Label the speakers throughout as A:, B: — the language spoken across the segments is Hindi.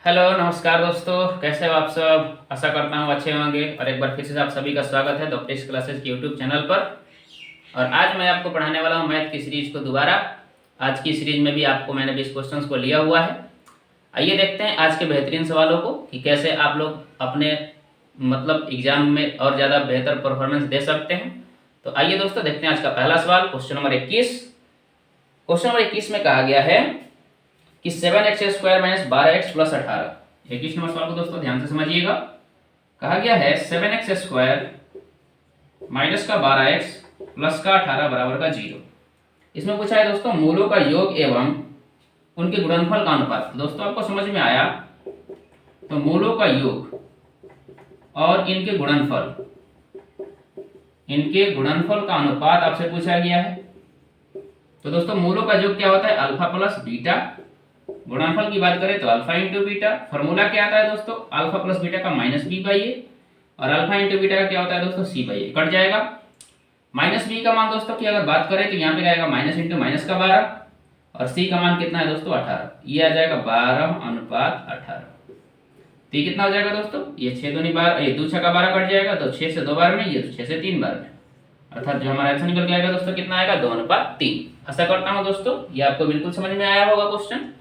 A: हेलो नमस्कार दोस्तों, कैसे हो आप सब। आशा करता हूँ अच्छे होंगे और एक बार फिर से आप सभी का स्वागत है द टेस्ट क्लासेस के यूट्यूब चैनल पर। और आज मैं आपको पढ़ाने वाला हूँ मैथ की सीरीज को दोबारा। आज की सीरीज में भी आपको मैंने 20 क्वेश्चंस को लिया हुआ है। आइए देखते हैं आज के बेहतरीन सवालों को कि कैसे आप लोग अपने एग्जाम में और ज़्यादा बेहतर परफॉर्मेंस दे सकते हैं। तो आइए दोस्तों देखते हैं आज का पहला सवाल, क्वेश्चन नंबर 21। क्वेश्चन नंबर 21 में कहा गया है कि 7x² minus 12x plus 18। 21 number सवाल को दोस्तों ध्यान से समझिएगा। कहा गया है 7x² माइनस का 12x प्लस का 18 बराबर का 0। इसमें पूछा है दोस्तों मूलों का योग एवं उनके गुणनफल का अनुपात। दोस्तों आपको समझ में आया तो मूलों का योग और इनके गुणनफल का अनुपात आपसे पूछा गया है। तो दोस्तों मूलों का योग क्या होता है? Alpha plus beta. गुणनफल की बात करें तो अल्फा इंटू बीटा। फॉर्मूला क्या आता है दोस्तों? अल्फा प्लस बीटा का माइनस बी बाई ए, और अल्फा इंटू बीटा का क्या होता है दोस्तों? सी बाई ए। कट जाएगा। माइनस बी का मान दोस्तों की अगर बात करें तो यहाँ पे आएगा माइनस इंटू माइनस का 12, और सी का मान कितना है दोस्तों? 18। ये आ जाएगा 12:18। तो ये कितना हो जाएगा दोस्तों? ये 6 दूनी 12, ये 2 छक्का 12 कट जाएगा, तो 6 से 2 बार में, ये तो 6 से 3 बार में, अर्थात जो हमारा आंसर निकल के आएगा दोस्तों कितना आएगा? 2:3। आशा करता हूँ दोस्तों ये आपको बिल्कुल समझ में आया होगा क्वेश्चन।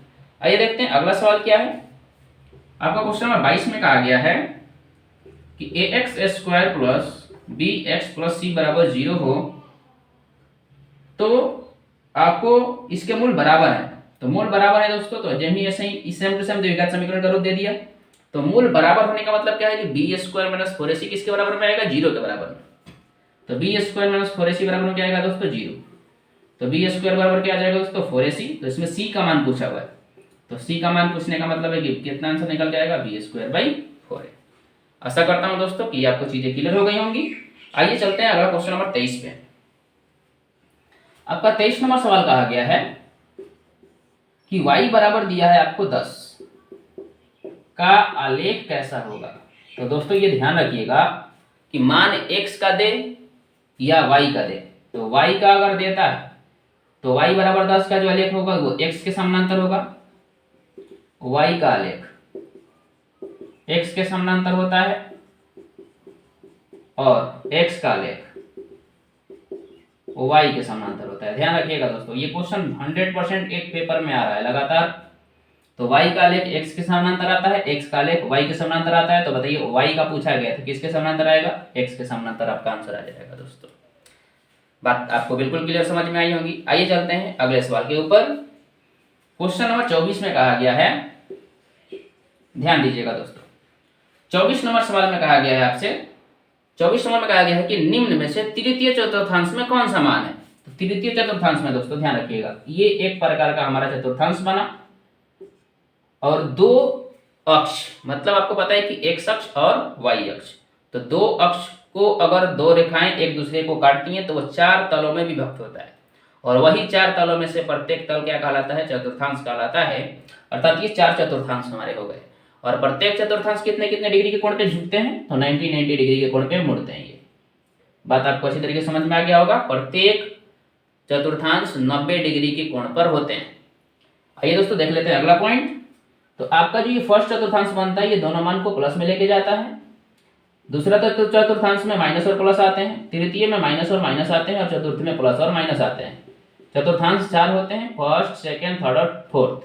A: आइए देखते हैं अगला सवाल क्या है। आपका क्वेश्चन नंबर 22 में कहा गया है कि ax² plus bx plus c बराबर 0 हो तो आपको इसके मूल बराबर है। तो मूल बराबर है दोस्तों, तो जब ही ऐसे ही सेम टू सेम द्विघात समीकरण का रूप दे दिया। तो मूल बराबर होने का मतलब क्या है कि b² माइनस 4ac किसके बराबर में आएगा? 0 के बराबर में। तो b² माइनस 4ac बराबर में क्या आएगा दोस्तों? 0। तो b² बराबर क्या आ जाएगा दोस्तों? 4ac। तो इसमें c का मान पूछा हुआ है, तो c का मान पूछने का मतलब है कि कितना आंसर निकल के आएगा? b²/4। आशा करता हूं दोस्तों कि आपको चीजें क्लियर हो गई होंगी। आइए चलते हैं अगला क्वेश्चन नंबर 23 पे। आपका 23 नंबर सवाल कहा गया है कि y बराबर दिया है आपको 10 का आलेख कैसा होगा। तो दोस्तों ये ध्यान रखिएगा कि मान x का दे या y का दे। तो y का अगर देता है तो y बराबर 10 का जो आलेख होगा वो x के समानांतर होगा। y का आलेख x के समानांतर होता है और x का आलेख y के समानांतर होता है। ध्यान रखिएगा दोस्तों, ये क्वेश्चन 100% एक पेपर में आ रहा है लगातार। तो y का आलेख x के समानांतर आता है, x का आलेख y के समानांतर आता है। तो बताइए y का पूछा गया था, किसके समानांतर आएगा? x के समानांतर आपका आंसर आ जाएगा दोस्तों। बात आपको बिल्कुल क्लियर समझ में आई होगी। आइए चलते हैं अगले सवाल के ऊपर। क्वेश्चन नंबर 24 में कहा गया है, ध्यान दीजिएगा दोस्तों। 24 नंबर सवाल में कहा गया है आपसे, 24 नंबर में कहा गया है कि निम्न में से तृतीय चतुर्थांश में कौन सा मान है। तो तृतीय चतुर्थांश में दोस्तों ध्यान रखिएगा, ये एक प्रकार का हमारा चतुर्थांश बना और दो अक्ष, मतलब आपको पता है कि x अक्ष और y अक्ष। तो दो अक्ष को अगर दो रेखाएं एक दूसरे को काटती हैं तो वह 4 तलों में विभक्त होता है, और वही 4 तलों में से प्रत्येक तल क्या कहलाता है? चतुर्थांश कहलाता है। अर्थात ये 4 चतुर्थांश हमारे हो गए, और प्रत्येक चतुर्थांश कितने कितने डिग्री के कोण पे झुकते हैं? तो 90 डिग्री के कोण पे मुड़ते हैं। ये बात आपको अच्छी तरीके से समझ में आ गया होगा। प्रत्येक चतुर्थांश 90 डिग्री के कोण पर होते हैं। आइए दोस्तों देख लेते हैं अगला पॉइंट। तो आपका जो ये फर्स्ट चतुर्थांश बनता है ये दोनों मान को प्लस में लेके जाता है। दूसरा चतुर्थांश में माइनस और प्लस आते हैं, तृतीय में माइनस और माइनस आते हैं, और चतुर्थ में प्लस और माइनस आते हैं। चतुर्थांश 4 होते हैं, फर्स्ट, सेकंड, थर्ड और फोर्थ।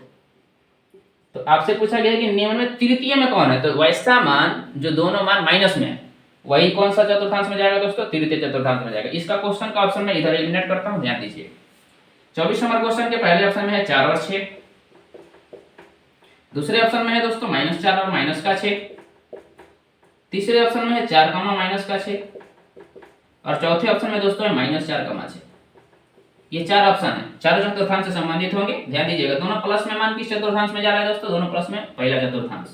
A: तो आपसे पूछा गया कि निम्न में तृतीय में कौन है? तो वैसा मान जो दोनों मान माइनस में है वही कौन सा चतुर्थांश में जाएगा दोस्तों? तृतीय चतुर्थांश में जाएगा। इसका क्वेश्चन का ऑप्शन में इधर एलिमिनेट करता हूं, ध्यान दीजिए। 24 नंबर क्वेश्चन के पहले ऑप्शन में है 4 और 6, दूसरे ऑप्शन में है दोस्तों -4 और माइनस का 6, तीसरे ऑप्शन में है 4 माइनस का 6, और चौथे ऑप्शन में दोस्तों है -4 6। ये 4 ऑप्शन है, चारों चतुर्थांश से संबंधित होंगे। ध्यान दीजिएगा दोनों प्लस में मान किस चतुर्थांश में जा रहा है दोस्तों? दोनों प्लस में पहला चतुर्थांश।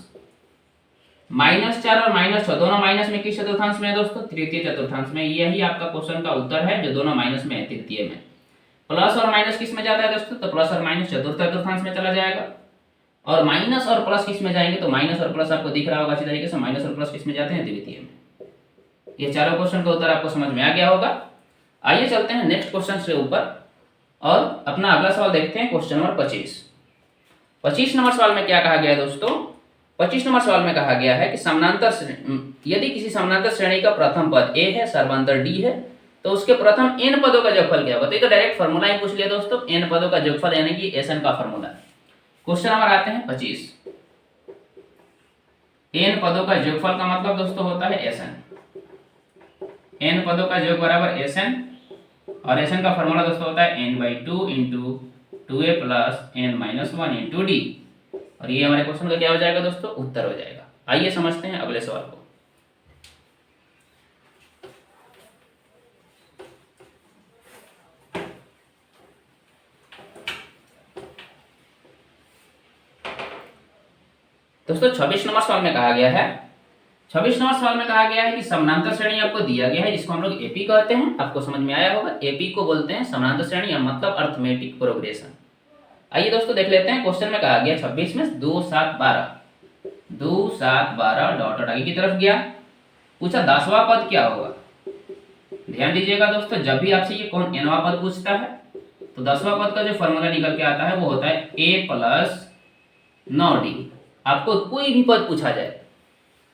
A: -4 और -6 दोनों माइनस में किस चतुर्थांश में है दोस्तों? तृतीय चतुर्थांश में। यही आपका क्वेश्चन का उत्तर है, जो दोनों माइनस में है तृतीय में। प्लस और माइनस किस में जाता है दोस्तों? तो प्लस और माइनस चतुर्थ चतुर्थांश में चला जाएगा। और माइनस और प्लस किस में जाएंगे? तो माइनस और प्लस आपको दिख रहा होगा अच्छी तरीके से, माइनस और प्लस किस में जाते हैं? द्वितीय में। ये चारों क्वेश्चन का उत्तर आपको समझ में आ गया होगा। आइए चलते हैं नेक्स्ट क्वेश्चन से ऊपर और अपना अगला सवाल देखते हैं, क्वेश्चन नंबर 25। 25 नंबर सवाल में क्या कहा गया है दोस्तों 25 नंबर सवाल में कहा गया है कि यदि किसी समानांतर श्रेणी का प्रथम पद ए है, सर्वांतर डी है, तो उसके प्रथम n पदों का जोगफल क्या होगा। तो ये तो डायरेक्ट फार्मूला ही पूछ लिया दोस्तों, n पदों का जोगफल यानी कि Sn का फार्मूला। क्वेश्चन नंबर आते हैं 25। n पदों का जोगफल का मतलब दोस्तों होता है Sn। n पदों का योग बराबर Sn, और Sn का फार्मूला दोस्तों होता है n/2 × 2a + n-1 × d। और ये हमारे क्वेश्चन का क्या हो जाएगा दोस्तों, उत्तर हो जाएगा। आइए समझते हैं अगले सवाल को। दोस्तों 26 नंबर सवाल में कहा गया है, 26 नंबर सवाल में कहा गया है कि समानांतर श्रेणी आपको दिया गया है जिसको हम लोग एपी कहते हैं। आपको समझ में आया होगा, एपी को बोलते हैं समानांतर श्रेणी या मतलब अर्थमेटिक प्रोग्रेशन। आइए दोस्तों देख लेते हैं। क्वेश्चन में कहा गया 26 में 2 7 12 डॉट डॉट आगे की तरफ गया, पूछा 10वां पद क्या होगा। ध्यान दीजिएगा दोस्तों, जब भी आपसे ये कौन nवां पद पूछता है तो 10वां पद का जो फॉर्मूला निकल के आता है वो होता है a + 9d। आपको कोई भी पद पूछा जाए,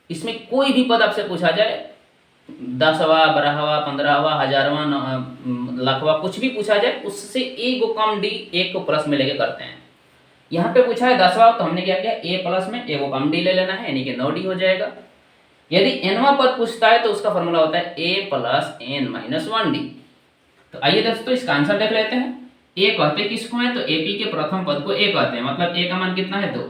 A: इसमें कोई भी पद आपसे पूछा जाए, 10वां 12वां 15वां 1000वां लाखवां कुछ भी पूछा जाए, उससे a को कम d एक को प्लस में लेके करते हैं। यहाँ पे पूछा है 10वां, तो हमने क्या किया, a प्लस में a को कम d ले लेना है, यानी कि 9d हो जाएगा। यदि nवां पद पूछता है तो उसका फॉर्मूला होता है a + n-1d। तो आइए दोस्तों इसका आंसर देख लेते हैं। a कहते किसको है, तो ap के प्रथम पद को a कहते हैं, मतलब a का मान कितना है 2,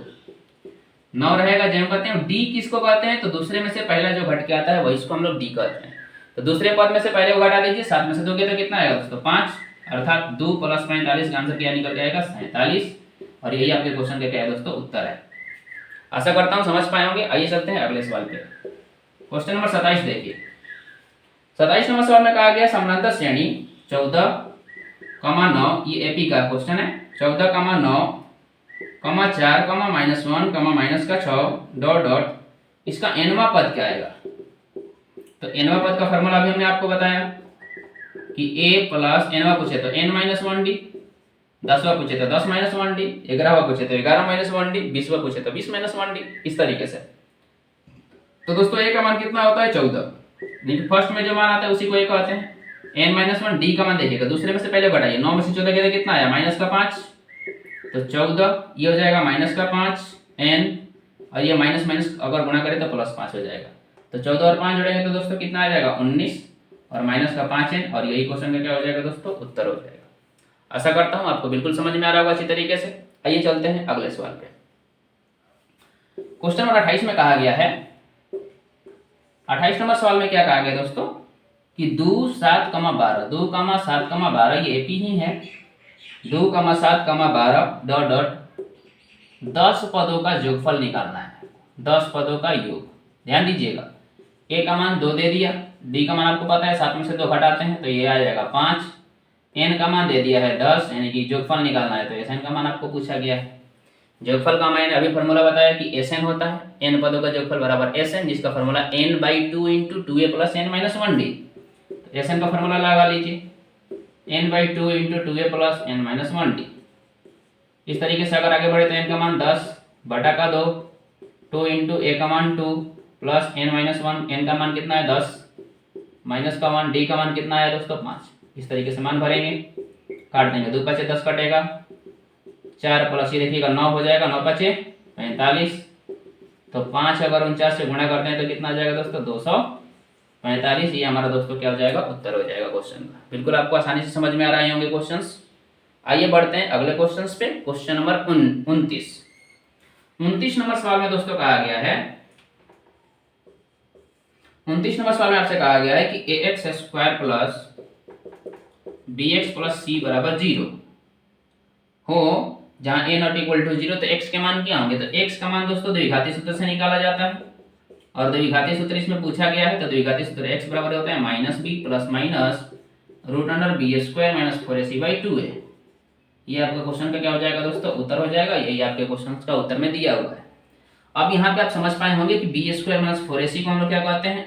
A: 9 रहेगा जब कहते हैं। d किसको कहते हैं, तो दूसरे में से पहला जो घट के आता है वही इसको हम लोग d कहते हैं। तो दूसरे पद में से पहले को घटा दीजिए, 7 में से 2 के तो कितना आएगा दोस्तों 5, अर्थात 2 + 45 का आंसर क्या निकल जाएगा 47। और यही आपके क्वेश्चन का क्या है दोस्तों, उत्तर है। आशा करता हूँ समझ पाए होंगे। आइए चलते हैं अगले सवाल पे। क्वेश्चन नंबर 27 देखिए। 27 नंबर सवाल में कहा गया समानांतर श्रेणी 14,9, ये एपी का क्वेश्चन है, 14,9, 4, -1, -6 डॉट डॉट, इसका nवां पद क्या आएगा। तो nवां पद का फॉर्मूला अभी हमने आपको बताया कि a + nवां पूछे तो n-1d, 10वां पूछे तो 10-1d, 11वां पूछे तो 11-1d, 20वां पूछे तो 20-1d, इस तरीके से। तो दोस्तों a का मान कितना होता है 14। फर्स्ट में जो मान आता है उसी को a कहते हैं। n-1 d का मान देखिएगा, दूसरे में से पहले बढ़ाइए, 9 में से 14 गया कितना आया -5, तो 14, ये हो जाएगा -5 n, और ये माइनस माइनस अगर गुणा करें तो +5 हो जाएगा। तो 14 और 5 जोड़ेंगे तो दोस्तों कितना आ जाएगा 19, और -5n, और यही क्वेश्चन का क्या हो जाएगा दोस्तों, उत्तर हो जाएगा। आशा करता हूँ आपको बिल्कुल समझ में आ रहा होगा अच्छी तरीके से। आइए चलते हैं अगले सवाल पे। क्वेश्चन नंबर 28 में कहा गया है, 28 नंबर सवाल में क्या कहा गया दोस्तों कि 2 7, 12, 2, 7, 12 ये एपी ही है। 2, 7, 12 डॉट डॉट 10 पदों का योगफल निकालना है, 10 पदों का योग। ध्यान दीजिएगा, a का मान 2 दे दिया, d का मान आपको पता है 7 में से 2 घटाते हैं तो ये आ जाएगा 5, n का मान दे दिया है 10, यानी कि योगफल निकालना है तो Sn का मान आपको पूछा गया है। योगफल का मैंने अभी फॉर्मूला बताया कि Sn होता है n पदों का योगफल बराबर Sn, जिसका फॉर्मूला n/2 × 2a + n-1d। तो Sn का फॉर्मूला लगा लीजिए, n/2 × 2a + n-1d। इस तरीके से अगर आगे बढ़े तो n का मान 10 बटा का 2, 2 × a का मान 2 + n-1, n का मान कितना है 10, माइनस का मान d का मान कितना आया दोस्तों 5। इस तरीके से मान भरेंगे, काट देंगे, 2 5 10 कटेगा, 4 प्लस ये देखिएगा 9 हो जाएगा, 9 5 45, तो 5 अगर 49 से गुणा करते हैं तो कितना आ जाएगा दोस्तों 245। ये हमारा दोस्तों क्या हो जाएगा, उत्तर हो जाएगा क्वेश्चन का। बिल्कुल आपको आसानी से समझ में आ रहे होंगे क्वेश्चंस। आइए बढ़ते हैं अगले क्वेश्चंस पे। क्वेश्चन नंबर 29 नंबर सवाल में दोस्तों कहा गया है, 29 नंबर सवाल में आपसे कहा गया है कि ax² + bx + c = 0 हो, जहां a ≠ = 0, तो x के मान क्या होंगे। तो x का मान दोस्तों द्विघाती सूत्र से निकाला जाता है, और द्विघाती सूत्र इसमें पूछा गया है। तो द्विघाती सूत्र x बराबर होता है -b + √b² - 4ac/2a। ये आपका क्वेश्चन का क्या हो जाएगा दोस्तों, उत्तर हो जाएगा। यही आपके क्वेश्चन का उत्तर में दिया हुआ है। अब यहाँ पे आप समझ पाए होंगे कि b² - 4ac को हम लोग क्या कहते हैं,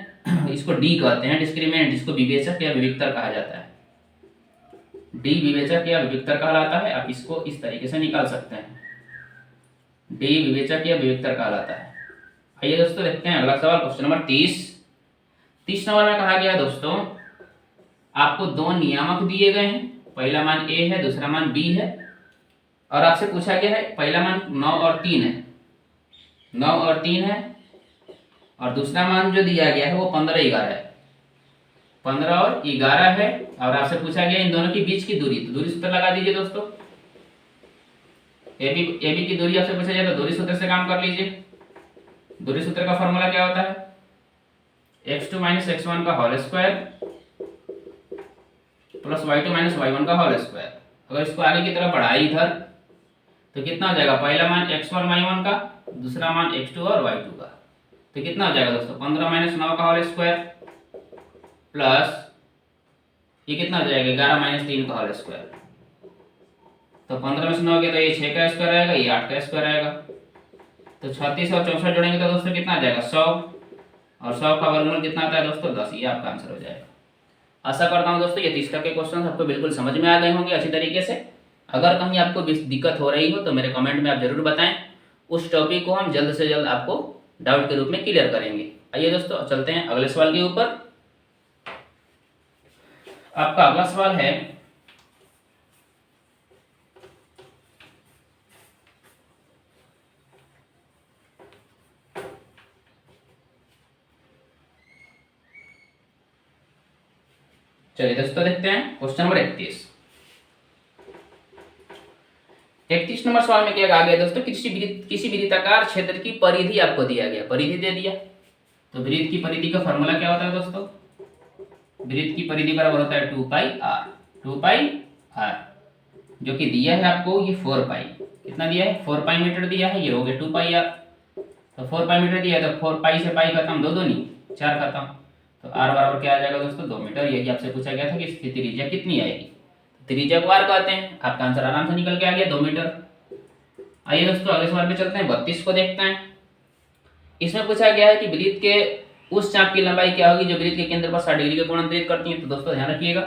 A: इसको d कहते हैं, डिस्क्रिमिनेंट, जिसको विवेचक या विविक्तर कहा जाता है। d विवेचक या विविक्तर कहलाता है। आप इसको इस तरीके से निकाल सकते हैं, d विवेचक या विविक्तर कहलाता है। आइए दोस्तों देखते हैं अगला सवाल, क्वेश्चन नंबर 30 नंबर में कहा गया है दोस्तों, आपको दो नियामक दिए गए हैं, पहला मान ए है, दूसरा मान बी है, और आपसे पूछा गया है पहला मान 9 और 3 है, 9 और 3 है, और दूसरा मान जो दिया गया है वो 15 11 है, 15 और 11 है, और आपसे पूछा गया इन दोनों के बीच की दूरी, तो दूरी सूत्र लगा दीजिए दोस्तों। ए बी की दूरी आपसे पूछा जाए तो दूरी सूत्र से काम कर लीजिए। दूरी सूत्र का फॉर्मूला क्या होता है, x2 माइनस x1 का whole square plus y2 minus y1 का होल स्क्वायर। अगर इसको आगे की तरफ बढ़ाए इधर तो कितना हो जाएगा, पहला मान x1 y1 का, दूसरा मान x2 और y2 का, तो कितना हो जाएगा दोस्तों 15 माइनस 9 का होल स्क्वायर प्लस ये कितना हो जाएगा 11 माइनस 3 का होल स्क्वायर। तो 15 में से 9 गया तो ये 6 का स्क्वायर आएगा, ये 8 का स्क्वायर आएगा, तो 36 और 64 जोड़ेंगे तो दोस्तों कितना आ जाएगा 100, और 100 का वर्गमूल कितना आता है दोस्तों 10, ये आपका आंसर हो जाएगा। आशा करता हूँ दोस्तों ये 30 तक के क्वेश्चन आपको बिल्कुल समझ में आ गए होंगे अच्छी तरीके से। अगर कहीं आपको दिक्कत हो रही हो तो मेरे कमेंट में आप जरूर बताएं, उस टॉपिक को हम जल्द से जल्द आपको डाउट के रूप में क्लियर करेंगे। आइए दोस्तों चलते हैं अगले सवाल के ऊपर। आपका अगला सवाल है, चलिए दोस्तों देखते हैं क्वेश्चन नंबर 31 नंबर सवाल में क्या कहा गया दोस्तों, किसी वृत्ताकार क्षेत्र की परिधि आपको दिया गया, परिधि दे दिया, तो वृत्त की परिधि का फॉर्मूला क्या होता है दोस्तों, वृत्त की परिधि बराबर होता है 2 पाई r, जो कि दिया है आपको ये 4 पाई, कितना दिया है 4 पाई मीटर दिया है, ये हो गया 2 पाई r, तो 4 पाई मीटर दिया है तो 4 पाई से पाई खत्म, 2 दूनी 4 खत्म, तो r बराबर क्या आ जाएगा दोस्तों 2 मीटर। यही आपसे पूछा गया था कि इसकी त्रिज्या कितनी आएगी, त्रिज्या को r कहते हैं, आपका आंसर आराम से निकल के आ गया 2 मीटर। आइए दोस्तों अगले सवाल पे चलते हैं, 32 को देखते हैं। इसमें पूछा गया है कि वृत्त के उस चाप की लंबाई क्या होगी जो वृत्त के केंद्र पर 60 डिग्री के कोण अंतरित करती है। तो दोस्तों ध्यान रखिएगा,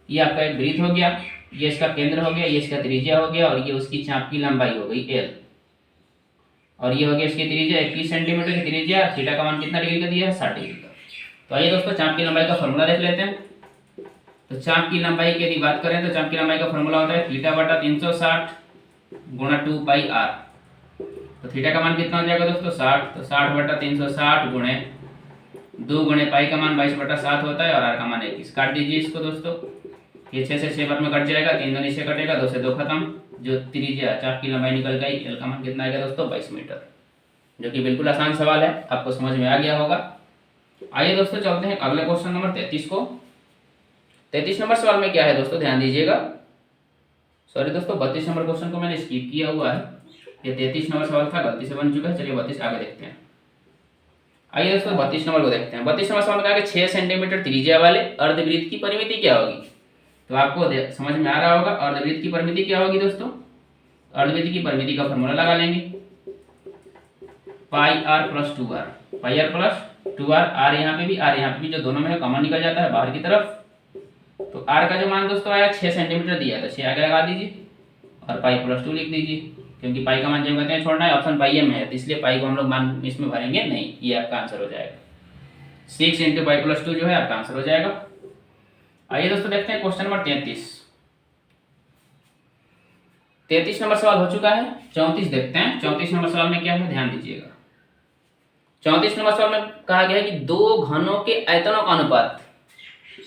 A: ये आपका एक वृत्त हो गया, ये इसका केंद्र हो गया, ये इसका त्रिज्या हो गया, और ये उसकी चाप की लंबाई हो गई l, और ये हो गया इसकी त्रिज्या 21 सेंटीमीटर की त्रिज्या, थीटा का मान कितना डिग्री का दिया है 60 डिग्री का। तो आइए दोस्तों चाप की लंबाई का फॉर्मूला देख लेते हैं। तो चाप की लंबाई की यदि बात करें तो चाप की लंबाई का फॉर्मूला होता है थीटा बटा 360 गुणा 2 पाई r। तो थीटा का मान कितना हो जाएगा दोस्तों 60, तो 60 बटा 360 गुणे 2 गुणे पाई का मान 22 बटा 7 होता है, और r का मान 21। काट दीजिए इसको दोस्तों, ये 6 से 6 बार में कट जाएगा, 3 दूनी 6 कटेगा, 2 से 2 खत्म, जो त्रिज्या चाप की लंबाई निकल गई, l का मान कितना आएगा दोस्तों 22 मीटर, जो कि बिल्कुल आसान सवाल है, आपको समझ में आ गया होगा। आइए दोस्तों चलते हैं अगले क्वेश्चन नंबर 33 को। 33 नंबर सवाल में क्या है दोस्तों, ध्यान दीजिएगा, सॉरी दोस्तों 32 नंबर क्वेश्चन को मैंने स्किप किया हुआ है, ये 33 नंबर सवाल था, गलती से बन चुका है। चलिए 32 आगे देखते हैं। आइए दोस्तों 32 नंबर को देखते हैं। 32 नंबर सवाल में कहा कि 6 सेंटीमीटर त्रिज्या वाले अर्धवृत्त की परिमिति क्या होगी। तो आपको समझ में आ रहा होगा अर्धवृत्त की परिमिति क्या होगी दोस्तों, अर्धवृत्त की परिमिति का फॉर्मूला लगा लेंगे, pi r plus 2r, pi r plus 2r, r यहाँ पे भी r यहाँ पे भी, जो दोनों में कॉमन निकल जाता है बाहर की तरफ। तो r का जो मान दोस्तों आया 6 सेंटीमीटर दिया है, तो 6 आगे लगा दीजिए और पाई प्लस 2 लिख दीजिए, क्योंकि पाई का मान जब कहते हैं छोड़ना है, ऑप्शन पाई में है, तो इसलिए पाई को हम लोग मान इसमें भरेंगे नहीं, ये आपका आंसर हो जाएगा 6 इंटू पाई प्लस 2 जो है आपका आंसर हो जाएगा। आइए दोस्तों देखते हैं क्वेश्चन नंबर 33 नंबर सवाल हो चुका है। 34 देखते हैं, 34 नंबर सवाल में क्या है ध्यान दीजिएगा। 34 नंबर सवाल में कहा गया है कि दो घनों के आयतनों का अनुपात,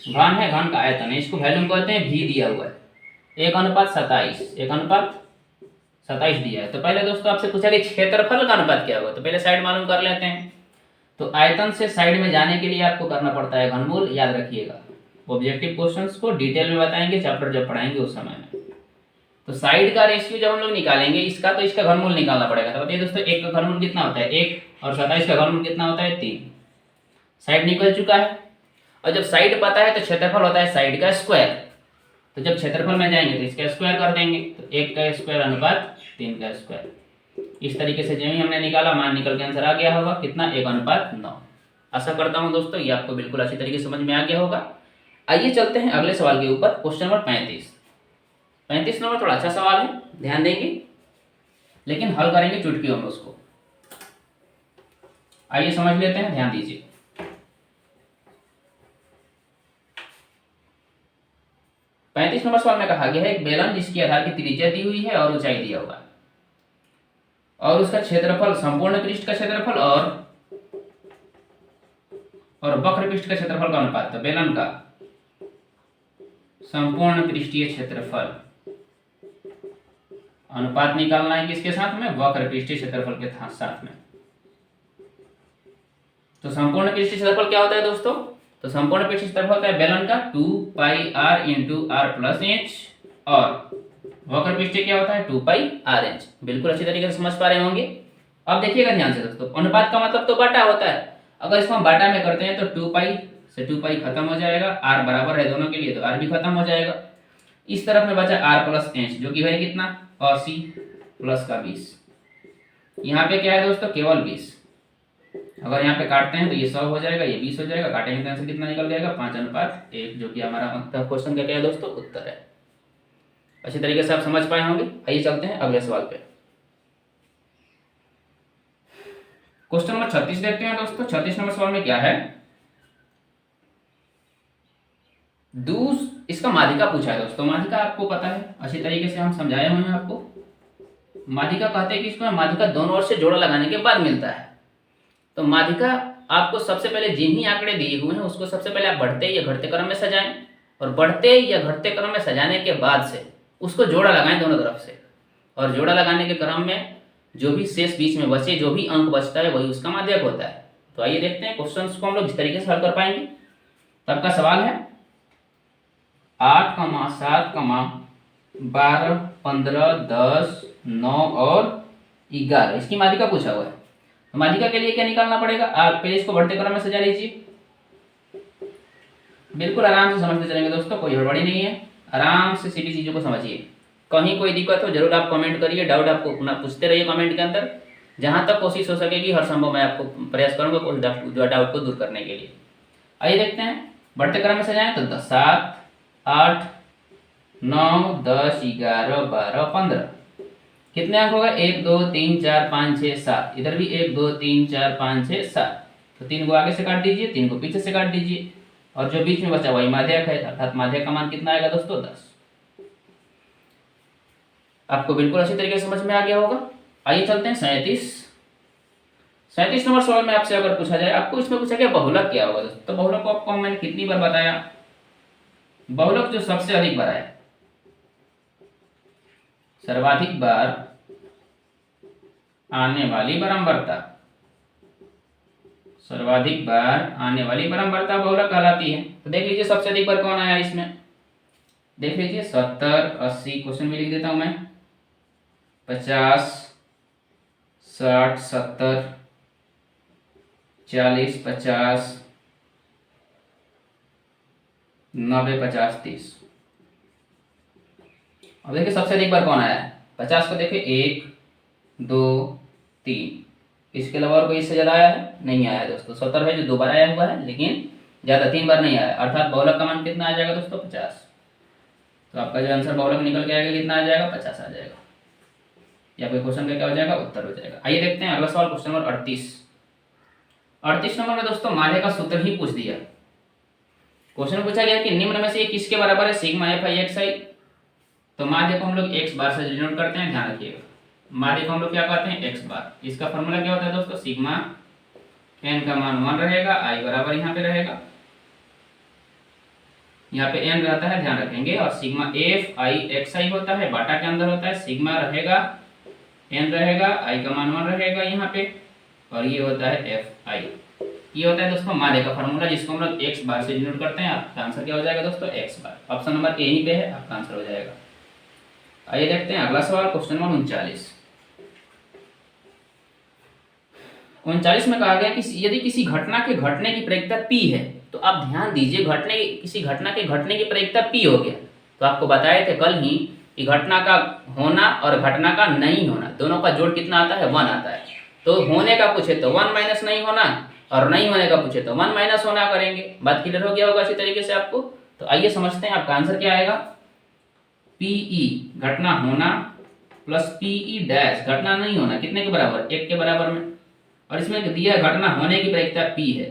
A: घन है, घन का आयतन है, इसको वैल्यू कहते हैं v दिया हुआ है, 1:27, 1:27 दिया है। तो पहले दोस्तों आपसे पूछा कि क्षेत्रफल का अनुपात क्या होगा, तो पहले साइड मालूम कर लेते हैं। तो आयतन से साइड में जाने के लिए आपको करना पड़ता है घनमूल, याद रखिएगा, ऑब्जेक्टिव क्वेश्चंस को डिटेल में बताएंगे चैप्टर जब पढ़ाएंगे उस समय में। तो साइड का रेशियो जब हम लोग निकालेंगे इसका, तो इसका घनमूल निकालना पड़ेगा। तो बताइए दोस्तों 1 का घनमूल कितना होता है 1, और 27 का घनमूल कितना होता है 3। साइड निकल चुका है, और जब साइड पता है तो क्षेत्रफल होता है साइड का स्क्वायर। तो जब क्षेत्रफल में जाएंगे तो इसका स्क्वायर कर देंगे, तो 1 का स्क्वायर अनुपात 3 का स्क्वायर। इस तरीके से जो ही हमने निकाला मान निकल के आंसर आ गया होगा कितना 1:9। आशा करता हूँ दोस्तों ये आपको बिल्कुल अच्छी तरीके से समझ में आ गया होगा। आइए चलते हैं अगले सवाल के ऊपर, क्वेश्चन नंबर 35 नंबर थोड़ा अच्छा सवाल है, ध्यान देंगे, लेकिन हल करेंगे चुटकियों में उसको। आइए समझ लेते हैं, ध्यान दीजिए। पैंतीस नंबर सवाल में कहा गया है एक बेलन जिसकी आधार की त्रिज्या दी हुई है और ऊंचाई दिया हुआ है और उसका क्षेत्रफल संपूर्ण पृष्ठ का क्षेत्रफल और वक्र पृष्ठ का क्षेत्रफल का अनुपात। तो बेलन का संपूर्ण पृष्ठीय क्षेत्रफल अनुपात निकालना है किसके साथ में, वक्र पृष्ठीय क्षेत्रफल के साथ में। तो संपूर्ण पृष्ठीय क्षेत्रफल क्या होता है दोस्तों, तो संपूर्ण पृष्ठीय क्षेत्रफल होता है बेलन का 2πr × r+h और वक्र पृष्ठीय क्या होता है 2πrh। बिल्कुल अच्छी तरीके से समझ पा रहे होंगे। अब देखिएगा ध्यान से दोस्तों, अनुपात का मतलब तो बाटा होता है। अगर इसको हम बाटा में करते हैं तो 2π से 2π खत्म हो जाएगा, r बराबर है दोनों के लिए तो r भी खत्म हो जाएगा। इस तरफ में बचा r+h जो कि है कितना 80 प्लस का 20। यहाँ पे क्या है दोस्तों केवल 20। अगर यहाँ पे काटते हैं तो ये 100 हो जाएगा, ये 20 हो जाएगा, काटेंगे तो आंसर कितना निकल जाएगा 5:1, जो कि हमारा क्वेश्चन का क्या है दोस्तों उत्तर है। अच्छी तरीके से आप समझ पाए होंगे। आइए चलते हैं अगले सवाल पे। क्वेश्चन नंबर 36 देखते हैं दोस्तों। 36 नंबर सवाल में क्या है, इसका माध्यिका पूछा है दोस्तों। माध्यिका आपको पता है, अच्छी तरीके से हम समझाए हुए हैं आपको। माध्यिका कहते हैं कि इसमें माध्यिका दोनों ओर से जोड़ा लगाने के बाद मिलता है। तो माध्यिका आपको सबसे पहले जिन ही आंकड़े दिए हुए हैं उसको सबसे पहले आप बढ़ते या घटते क्रम में सजाएं और बढ़ते या घटते क्रम में सजाने के बाद से उसको जोड़ा लगाएं दोनों तरफ से, और जोड़ा लगाने के क्रम में जो भी शेष बीच में बचे, जो भी अंक बचता है वही उसका माध्यक होता है। तो आइए देखते हैं क्वेश्चन को हम लोग जिस तरीके से हल कर पाएंगे। तो आपका सवाल है 8, 7, 12, 15, 10, 9 और 11 इसकी माध्यिका पूछा हुआ है। तो माध्यिका के लिए क्या निकालना पड़ेगा, आप पहले इसको बढ़ते क्रम में सजा लीजिए। बिल्कुल आराम से समझते चलेंगे दोस्तों, कोई हड़बड़ी नहीं है। आराम से सीधी चीजों को समझिए। कहीं कोई दिक्कत हो जरूर आप कमेंट करिए, डाउट आपको पूछते रहिए कमेंट के अंदर। जहां तक कोशिश हो सकेगी हर संभव मैं आपको प्रयास करूंगा उस डाउट को दूर करने के लिए। आइए देखते हैं बढ़ते क्रम में सजाएं तो 7, 8, 9, 10, 11, 12, 15 कितने अंक होगा 1, 2, 3, 4, 5, 6, 7। इधर भी 1, 2, 3, 4, 5, 6, 7। तो 3 को आगे से काट दीजिए, 3 को पीछे से काट दीजिए और जो बीच में बचा वही माध्यक है, अर्थात माध्यक का मान कितना आएगा दोस्तों 10। आपको बिल्कुल अच्छी तरीके से समझ में आ गया होगा। आइए चलते हैं 37 नंबर सवाल में आपसे अगर पूछा जाए, आपको इसमें पूछा गया बहुलक क्या होगा दोस्तों। तो बहुलक को आपको मैंने कितनी बार बताया, बहुलक जो सबसे अधिक बार आया, सर्वाधिक बार आने वाली बारंबारता, सर्वाधिक बार आने वाली बारंबारता बहुलक कहलाती है। तो देख लीजिए सबसे अधिक बार कौन आया इसमें, देख लीजिए 70, 80, क्वेश्चन में लिख देता हूं मैं 50, 60, 70, 40, 50, 90, 50, 30। अब देखिए सबसे अधिक बार कौन आया है, 50 को देखिए 1, 2, 3, इसके अलावा और कोई इससे ज्यादा आया है नहीं आया है दोस्तों। 70 है जो 2 बार आया हुआ है, लेकिन ज्यादा 3 बार नहीं आया, अर्थात बहुलक का मान कितना आ जाएगा दोस्तों 50। तो आपका जो आंसर बहुलक निकल के आएगा कितना आ जाएगा 50 आ जाएगा, या फिर क्वेश्चन का क्या हो जाएगा उत्तर हो जाएगा। आइए देखते हैं अगला सवाल, क्वेश्चन नंबर 38 नंबर में दोस्तों माध्यक का सूत्र ही पूछ दिया। क्वेश्चन पूछा गया कि निम्न में से किसके बराबर है सिग्मा fi xi। तो माध्यक को हम लोग x बार से डिनोट करते हैं, ध्यान रखिएगा। माध्यक को हम लोग क्या कहते हैं x बार। इसका फॉर्मूला क्या होता है दोस्तों, सिग्मा n का मान 1 रहेगा, i बराबर यहाँ पे रहेगा, यहाँ पे n रहता है ध्यान रखेंगे, और सिग्मा fi xi होता है, बाटा के अंदर होता है, सिग्मा रहेगा n रहेगा, i का मान 1 रहेगा यहाँ पे, और ये होता है fi। ये होता है दोस्तों माध्यक का फार्मूला, जिसको हम लोग x बार से डिनोट करते हैं। आपका आंसर क्या हो जाएगा दोस्तों x बार। ऑप्शन नंबर ए ही पे है, आपका आंसर हो जाएगा। आइए देखते हैं अगला सवाल, क्वेश्चन नंबर 39 में कहा गया कि यदि किसी घटना के घटने की प्रायिकता p है, तो आप ध्यान दीजिए किसी घटना के घटने की प्रायिकता p हो गया। तो आपको बताए थे कल ही कि घटना का होना और घटना का नहीं होना दोनों का जोड़ कितना आता है 1 आता है। तो होने का पूछे तो 1 माइनस नहीं होना, और नहीं होने का पूछे तो 1 माइनस होना करेंगे। बात क्लियर हो गया होगा अच्छी तरीके से आपको। तो आइए समझते हैं आपका आंसर क्या आएगा, PE घटना होना प्लस PE डैश घटना नहीं होना कितने के बराबर 1 के बराबर में। और इसमें दिया घटना होने की प्रायिकता P है,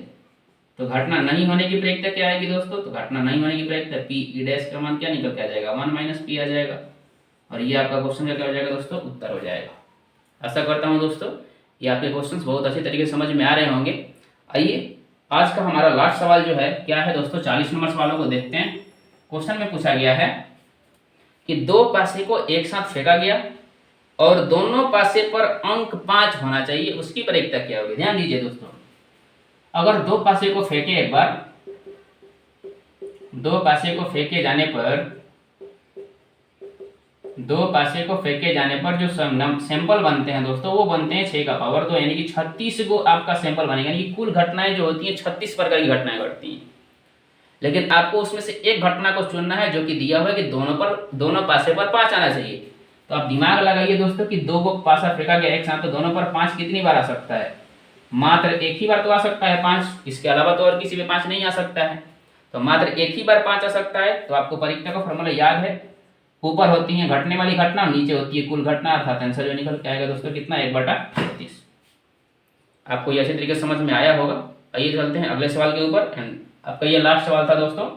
A: तो घटना नहीं होने की प्रायिकता क्या आएगी दोस्तों, तो घटना नहीं होने की प्रायिकता P ई डैश का मान क्या निकल के आ जाएगा 1 माइनस P आ जाएगा, और ये आपका क्वेश्चन क्या हो जाएगा दोस्तों, उत्तर हो जाएगा। आशा करता हूँ दोस्तों ये आपके क्वेश्चंस बहुत अच्छे तरीके से समझ में आ रहे होंगे। आइए आज का हमारा लास्ट सवाल जो है क्या है दोस्तों, 40 नंबर सवालों को देखते हैं। क्वेश्चन में पूछा गया है कि दो पासे को एक साथ फेंका गया और दोनों पासे पर अंक 5 होना चाहिए, उसकी प्रायिकता क्या होगी। ध्यान दीजिए दोस्तों, अगर दो पासे को फेंके एक बार, दो पासे को फेंके जाने पर जो सैंपल बनते हैं दोस्तों वो बनते हैं 6 का पावर 2, यानी कि 36 को आपका सैंपल बनेगा, यानी कि कुल घटनाएं जो होती हैं 36 प्रकार की घटनाएं घटती हैं। लेकिन आपको उसमें से एक घटना को चुनना है जो कि दिया हुआ है कि दोनों पासे पर 5 आना चाहिए। तो आप दिमाग लगाइए दोस्तों कि दो को पासा फेंका गया एक साथ, तो दोनों पर 5 कितनी बार आ सकता है, मात्र एक ही बार तो आ सकता है 5, इसके अलावा तो और किसी में 5 नहीं आ सकता है, तो मात्र एक ही बार 5 आ सकता है। तो आपको परीक्षा का फॉर्मूला याद है, ऊपर होती है घटने वाली घटना, नीचे होती है कुल घटना, अर्थात आंसर जो निकल के आएगा दोस्तों कितना 1/36। आपको ये अच्छे तरीके से समझ में आया होगा। आइए चलते हैं अगले सवाल के ऊपर, एंड आपका ये लास्ट सवाल था दोस्तों।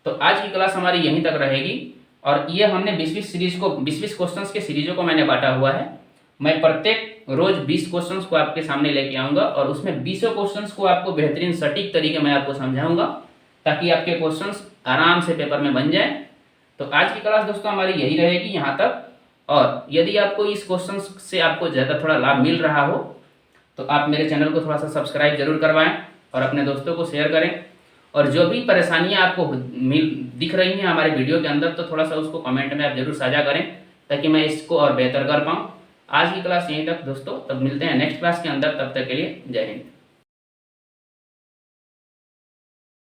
A: तो आज की क्लास हमारी यहीं तक रहेगी, और ये हमने 20 क्वेश्चंस के सीरीजों को मैंने बांटा हुआ है। मैं प्रत्येक रोज 20 क्वेश्चंस को आपके सामने लेके आऊंगा, और उसमें 20 क्वेश्चंस को आपको बेहतरीन सटीक तरीके में आपको समझाऊंगा, ताकि आपके क्वेश्चंस आराम से पेपर में बन जाए। तो आज की क्लास दोस्तों हमारी यही रहेगी यहाँ तक, और यदि आपको इस क्वेश्चन से आपको ज़्यादा थोड़ा लाभ मिल रहा हो तो आप मेरे चैनल को थोड़ा सा सब्सक्राइब जरूर करवाएं और अपने दोस्तों को शेयर करें, और जो भी परेशानियाँ आपको दिख रही हैं हमारे वीडियो के अंदर, तो थोड़ा सा उसको कमेंट में आप जरूर साझा करें, ताकि मैं इसको और बेहतर कर पाऊँ। आज की क्लास यहीं तक दोस्तों, तब मिलते हैं नेक्स्ट क्लास के अंदर, तब तक के लिए जय हिंद।